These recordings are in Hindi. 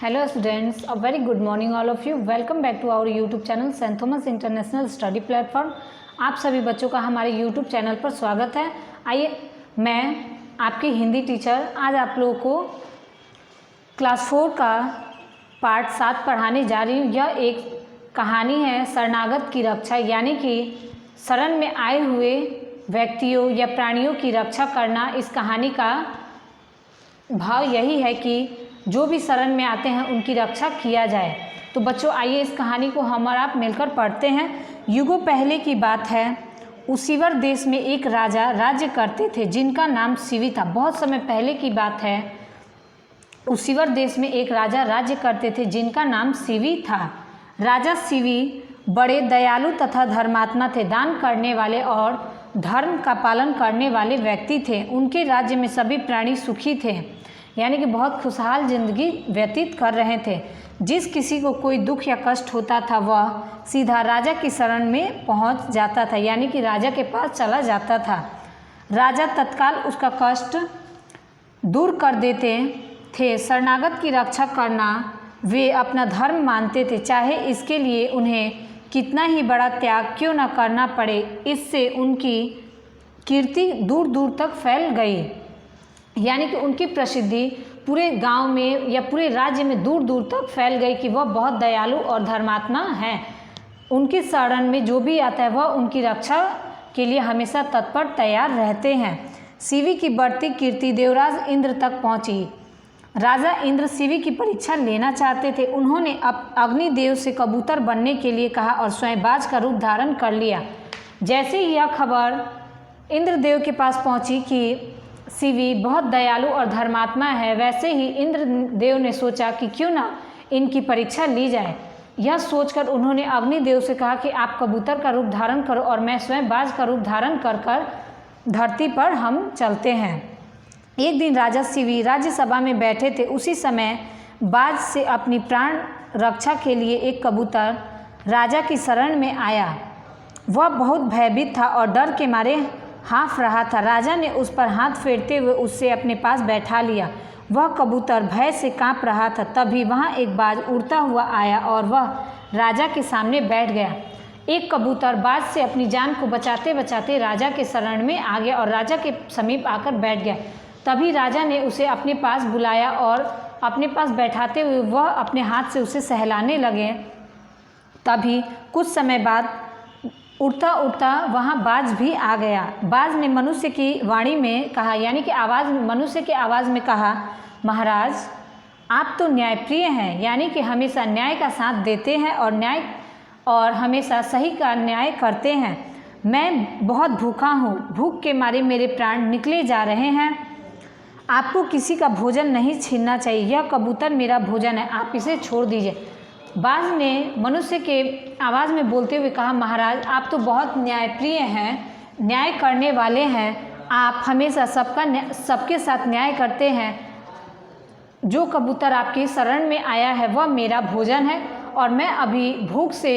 Hello students, a very good morning all of you. Welcome back to our YouTube channel Saint Thomas international study platform. आप सभी बच्चों का हमारे YouTube चैनल पर स्वागत है। आइए, मैं आपकी हिंदी टीचर आज आप लोगों को क्लास 4 का पार्ट 7 पढ़ाने जा रही हूँ। यह एक कहानी है शरणागत की रक्षा, यानी कि शरण में आए हुए व्यक्तियों या प्राणियों की रक्षा करना। इस कहानी का भाव यही है कि जो भी शरण में आते हैं उनकी रक्षा किया जाए। तो बच्चों आइए इस कहानी को हम और आप मिलकर पढ़ते हैं। युगों पहले की बात है, उसीवर देश में एक राजा राज्य करते थे जिनका नाम शिवी था। बहुत समय पहले की बात है, उसीवर देश में एक राजा राज्य करते थे जिनका नाम शिवी था। राजा शिवी बड़े दयालु तथा धर्मात्मा थे, दान करने वाले और धर्म का पालन करने वाले व्यक्ति थे। उनके राज्य में सभी प्राणी सुखी थे, यानी कि बहुत खुशहाल जिंदगी व्यतीत कर रहे थे। जिस किसी को कोई दुख या कष्ट होता था वह सीधा राजा की शरण में पहुंच जाता था, यानी कि राजा के पास चला जाता था। राजा तत्काल उसका कष्ट दूर कर देते थे। शरणागत की रक्षा करना वे अपना धर्म मानते थे, चाहे इसके लिए उन्हें कितना ही बड़ा त्याग क्यों न करना पड़े। इससे उनकी कीर्ति दूर दूर तक फैल गई, यानी कि उनकी प्रसिद्धि पूरे गांव में या पूरे राज्य में दूर दूर तक फैल गई कि वह बहुत दयालु और धर्मात्मा हैं। उनकी शरण में जो भी आता है वह उनकी रक्षा के लिए हमेशा तत्पर तैयार रहते हैं। शिवी की बढ़ती कीर्ति देवराज इंद्र तक पहुंची। राजा इंद्र शिवी की परीक्षा लेना चाहते थे। उन्होंने अग्निदेव से कबूतर बनने के लिए कहा और स्वयं बाज का रूप धारण कर लिया। जैसे ही यह खबर इंद्रदेव के पास पहुंची कि शिवी बहुत दयालु और धर्मात्मा है, वैसे ही इंद्रदेव ने सोचा कि क्यों ना इनकी परीक्षा ली जाए। यह सोचकर उन्होंने अग्निदेव से कहा कि आप कबूतर का रूप धारण करो और मैं स्वयं बाज का रूप धारण कर कर धरती पर हम चलते हैं। एक दिन राजा शिवी राज्यसभा में बैठे थे। उसी समय बाज से अपनी प्राण रक्षा के लिए एक कबूतर राजा की शरण में आया। वह बहुत भयभीत था और डर के मारे हाँफ रहा था। राजा ने उस पर हाथ फेरते हुए उससे अपने पास बैठा लिया। वह कबूतर भय से कांप रहा था। तभी वहाँ एक बाज उड़ता हुआ आया और वह राजा के सामने बैठ गया। एक कबूतर बाज से अपनी जान को बचाते बचाते राजा के शरण में आ गया और राजा के समीप आकर बैठ गया। तभी राजा ने उसे अपने पास बुलाया और अपने पास बैठाते हुए वह अपने हाथ से उसे सहलाने लगे। तभी कुछ समय बाद उड़ता उड़ता वहाँ बाज भी आ गया। बाज ने मनुष्य की वाणी में कहा, यानी कि मनुष्य की आवाज़ में कहा, महाराज आप तो न्यायप्रिय हैं, यानी कि हमेशा न्याय का साथ देते हैं और हमेशा सही का न्याय करते हैं। मैं बहुत भूखा हूँ, भूख के मारे मेरे प्राण निकले जा रहे हैं। आपको किसी का भोजन नहीं छीनना चाहिए। यह कबूतर मेरा भोजन है, आप इसे छोड़ दीजिए। बाज ने मनुष्य के आवाज़ में बोलते हुए कहा, महाराज आप तो बहुत न्यायप्रिय हैं, न्याय करने वाले हैं। आप हमेशा सबके साथ न्याय करते हैं। जो कबूतर आपकी शरण में आया है वह मेरा भोजन है और मैं अभी भूख से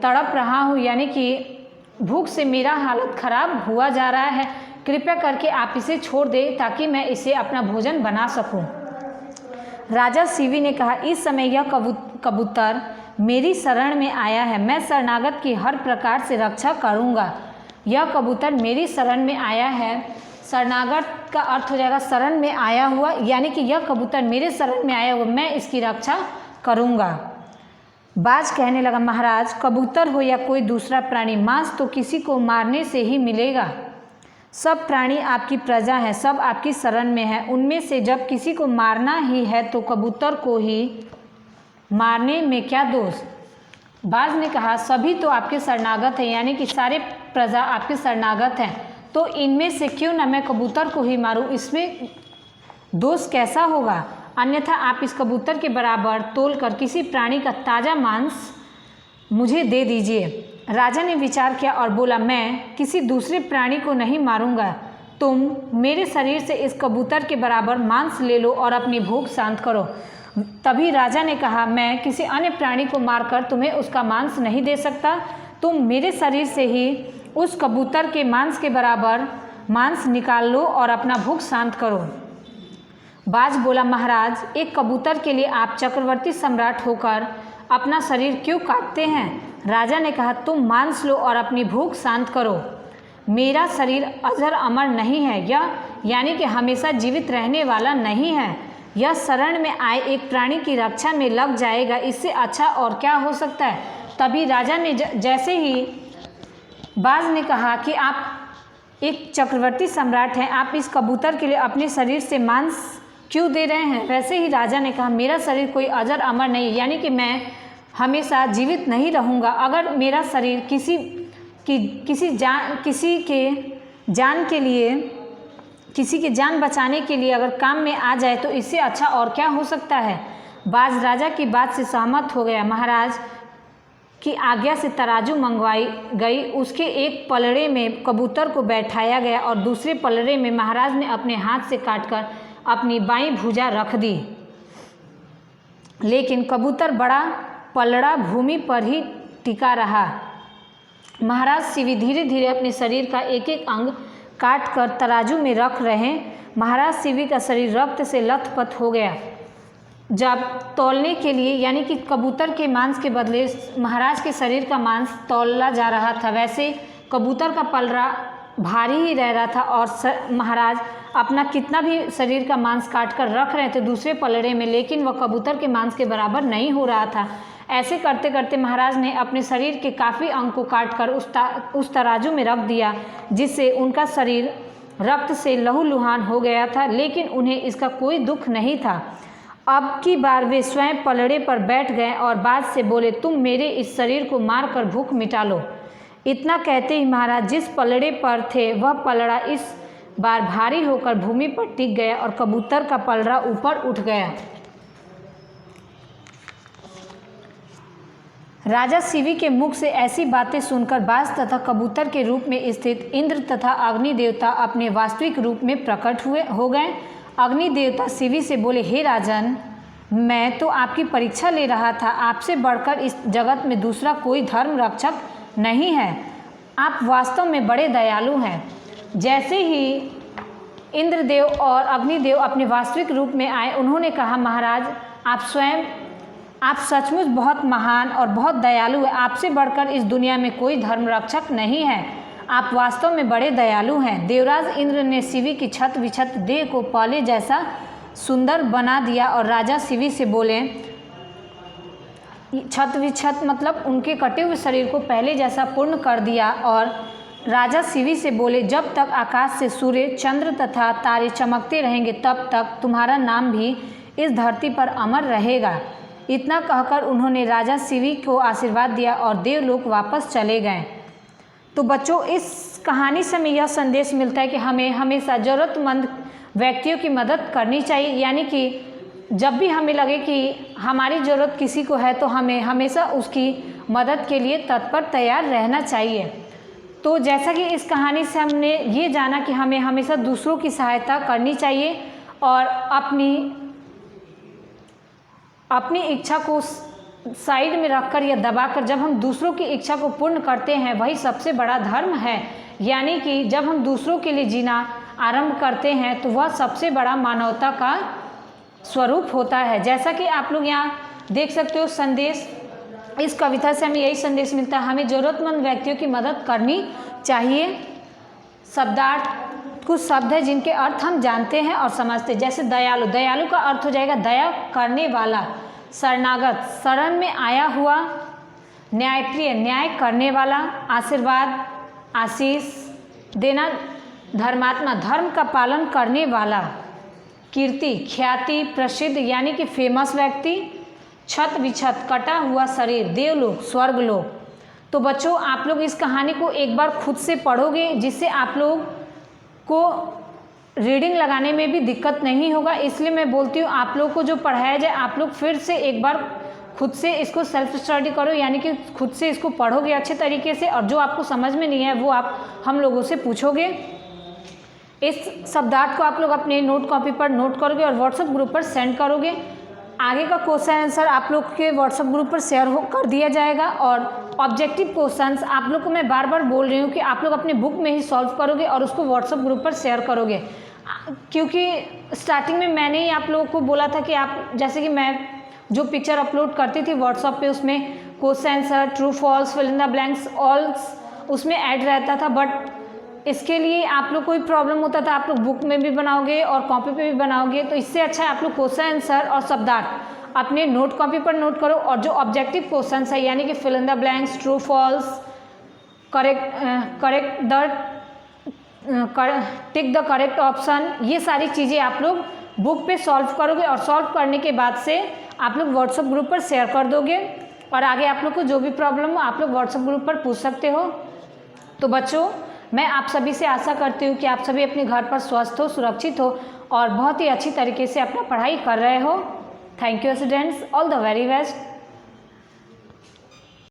तड़प रहा हूँ, यानी कि भूख से मेरा हालत ख़राब हुआ जा रहा है। कृपया करके आप इसे छोड़ दें ताकि मैं इसे अपना भोजन बना सकूं। राजा शिवी ने कहा, इस समय यह कबूतर मेरी शरण में आया है, मैं शरणागत की हर प्रकार से रक्षा करूंगा। यह कबूतर मेरी शरण में आया है। शरणागत का अर्थ हो जाएगा शरण में आया हुआ, यानी कि यह कबूतर मेरे शरण में आया हुआ, मैं इसकी रक्षा करूंगा। बाज कहने लगा, महाराज कबूतर हो या कोई दूसरा प्राणी, मांस तो किसी को मारने से ही मिलेगा। सब प्राणी आपकी प्रजा हैं, सब आपकी शरण में हैं। उनमें से जब किसी को मारना ही है तो कबूतर को ही मारने में क्या दोष। बाज ने कहा, सभी तो आपके शरणागत हैं, यानी कि सारे प्रजा आपके शरणागत हैं, तो इनमें से क्यों न मैं कबूतर को ही मारूं, इसमें दोष कैसा होगा। अन्यथा आप इस कबूतर के बराबर तोलकर किसी प्राणी का ताज़ा मांस मुझे दे दीजिए। राजा ने विचार किया और बोला, मैं किसी दूसरे प्राणी को नहीं मारूंगा। तुम मेरे शरीर से इस कबूतर के बराबर मांस ले लो और अपनी भूख शांत करो। तभी राजा ने कहा, मैं किसी अन्य प्राणी को मारकर तुम्हें उसका मांस नहीं दे सकता। तुम मेरे शरीर से ही उस कबूतर के मांस के बराबर मांस निकाल लो और अपना भूख शांत करो। बाज बोला, महाराज, एक कबूतर के लिए आप चक्रवर्ती सम्राट होकर अपना शरीर क्यों काटते हैं? राजा ने कहा, तुम मांस लो और अपनी भूख शांत करो। मेरा शरीर अजर अमर नहीं है, यह यानी कि हमेशा जीवित रहने वाला नहीं है। यह शरण में आए एक प्राणी की रक्षा में लग जाएगा, इससे अच्छा और क्या हो सकता है? तभी राजा ने जैसे ही बाज ने कहा कि आप एक चक्रवर्ती सम्राट हैं, आप इस कबूतर के लिए अपने शरीर से मांस क्यों दे रहे हैं, वैसे ही राजा ने कहा, मेरा शरीर कोई अजर अमर नहीं, यानी कि मैं हमेशा जीवित नहीं रहूँगा। अगर मेरा शरीर किसी के जान बचाने के लिए अगर काम में आ जाए तो इससे अच्छा और क्या हो सकता है? बाज राजा की बात से सहमत हो गया। महाराज की आज्ञा से तराजू मंगवाई गई, उसके एक पलड़े में कबूतर को बैठाया गया और दूसरे पलड़े में महाराज ने अपने हाथ से काटकर अपनी बाईं भुजा रख दी। लेकिन कबूतर बड़ा पलड़ा भूमि पर ही टिका रहा। महाराज शिवी धीरे धीरे अपने शरीर का एक एक अंग काट कर तराजू में रख रहे। महाराज शिवी का शरीर रक्त से लथपथ हो गया। जब तौलने के लिए यानी कि कबूतर के मांस के बदले महाराज के शरीर का मांस तौला जा रहा था, वैसे कबूतर का पलड़ा भारी ही रह रहा था और महाराज अपना कितना भी शरीर का मांस काट कर रख रहे थे दूसरे पलड़े में, लेकिन वह कबूतर के मांस के बराबर नहीं हो रहा था। ऐसे करते करते महाराज ने अपने शरीर के काफ़ी अंग को काट कर उस तराजू में रख दिया, जिससे उनका शरीर रक्त से लहूलुहान हो गया था, लेकिन उन्हें इसका कोई दुख नहीं था। अब की बार वे स्वयं पलड़े पर बैठ गए और बाज से बोले, तुम मेरे इस शरीर को मार कर भूख मिटा लो। इतना कहते ही महाराज जिस पलड़े पर थे वह पलड़ा इस बार भारी होकर भूमि पर टिक गया और कबूतर का पलड़ा ऊपर उठ गया। राजा शिवी के मुख से ऐसी बातें सुनकर बाज तथा कबूतर के रूप में स्थित इंद्र तथा अग्नि देवता अपने वास्तविक रूप में प्रकट हो गए। अग्नि देवता शिवी से बोले, हे राजन, मैं तो आपकी परीक्षा ले रहा था। आपसे बढ़कर इस जगत में दूसरा कोई धर्म रक्षक नहीं है। आप वास्तव में बड़े दयालु हैं। जैसे ही इंद्रदेव और अग्निदेव अपने वास्तविक रूप में आए, उन्होंने कहा, महाराज, आप सचमुच बहुत महान और बहुत दयालु हैं। आपसे बढ़कर इस दुनिया में कोई धर्म रक्षक नहीं है। आप वास्तव में बड़े दयालु हैं। देवराज इंद्र ने शिवी की छत विछत देह को पहले जैसा सुंदर बना दिया और राजा शिवी से बोले, छत विछत मतलब उनके कटे हुए शरीर को पहले जैसा पूर्ण कर दिया। और राजा शिवी से बोले, जब तक आकाश से सूर्य, चंद्र तथा तारे चमकते रहेंगे तब तक तुम्हारा नाम भी इस धरती पर अमर रहेगा। इतना कहकर उन्होंने राजा शिवी को आशीर्वाद दिया और देवलोक वापस चले गए। तो बच्चों, इस कहानी से हमें यह संदेश मिलता है कि हमें हमेशा ज़रूरतमंद व्यक्तियों की मदद करनी चाहिए। यानी कि जब भी हमें लगे कि हमारी ज़रूरत किसी को है तो हमें हमेशा उसकी मदद के लिए तत्पर तैयार रहना चाहिए। तो जैसा कि इस कहानी से हमने ये जाना कि हमें हमेशा दूसरों की सहायता करनी चाहिए और अपनी इच्छा को साइड में रखकर या दबाकर जब हम दूसरों की इच्छा को पूर्ण करते हैं, वही सबसे बड़ा धर्म है। यानी कि जब हम दूसरों के लिए जीना आरंभ करते हैं तो वह सबसे बड़ा मानवता का स्वरूप होता है। जैसा कि आप लोग यहाँ देख सकते हो, संदेश इस कविता से हमें यही संदेश मिलता है, हमें ज़रूरतमंद व्यक्तियों की मदद करनी चाहिए। शब्दार्थ कुछ शब्द है जिनके अर्थ हम जानते हैं और समझते हैं। जैसे दयालु, दयालु का अर्थ हो जाएगा दया करने वाला। शरणागत, शरण में आया हुआ। न्यायप्रिय, न्याय करने वाला। आशीर्वाद, आशीष देना। धर्मात्मा, धर्म का पालन करने वाला। कीर्ति, ख्याति, प्रसिद्ध यानी कि फेमस व्यक्ति। छत विछत, कटा हुआ शरीर। देवलोक, स्वर्गलोक। तो बच्चों, आप लोग इस कहानी को एक बार खुद से पढ़ोगे, जिससे आप लोग को रीडिंग लगाने में भी दिक्कत नहीं होगा। इसलिए मैं बोलती हूँ आप लोग को जो पढ़ाया जाए आप लोग फिर से एक बार खुद से इसको सेल्फ स्टडी करो, यानी कि खुद से इसको पढ़ोगे अच्छे तरीके से, और जो आपको समझ में नहीं है वो आप हम लोगों से पूछोगे। इस शब्दार्थ को आप लोग अपने नोट कॉपी पर नोट करोगे और व्हाट्सएप ग्रुप पर सेंड करोगे। आगे का क्वेश्चन आंसर आप लोग के व्हाट्सएप ग्रुप पर शेयर कर दिया जाएगा। और ऑब्जेक्टिव क्वेश्चंस आप लोग को मैं बार बार बोल रही हूँ कि आप लोग अपने बुक में ही सॉल्व करोगे और उसको व्हाट्सएप ग्रुप पर शेयर करोगे। क्योंकि स्टार्टिंग में मैंने ही आप लोगों को बोला था कि आप, जैसे कि मैं जो पिक्चर अपलोड करती थी व्हाट्सएप पे, उसमें question answer, true false, fill in the blanks, also उसमें ऐड रहता था। बट इसके लिए आप लोग कोई प्रॉब्लम होता था, आप लोग बुक में भी बनाओगे और कॉपी पे भी बनाओगे, तो इससे अच्छा है आप लोग क्वेश्चन आंसर और शब्दार्थ अपने नोट कॉपी पर नोट करो, और जो ऑब्जेक्टिव क्वेश्चन है यानी कि fill in the blanks, true false, tick the correct option, ये सारी चीज़ें आप लोग बुक पे सॉल्व करोगे, और सॉल्व करने के बाद से आप लोग व्हाट्सएप ग्रुप पर शेयर कर दोगे, और आगे आप लोग को जो भी प्रॉब्लम हो आप लोग व्हाट्सएप ग्रुप पर पूछ सकते हो। तो बच्चों, मैं आप सभी से आशा करती हूँ कि आप सभी अपने घर पर स्वस्थ हो, सुरक्षित हो और बहुत ही अच्छी तरीके से अपना पढ़ाई कर रहे हो। Thank you students, all the very best.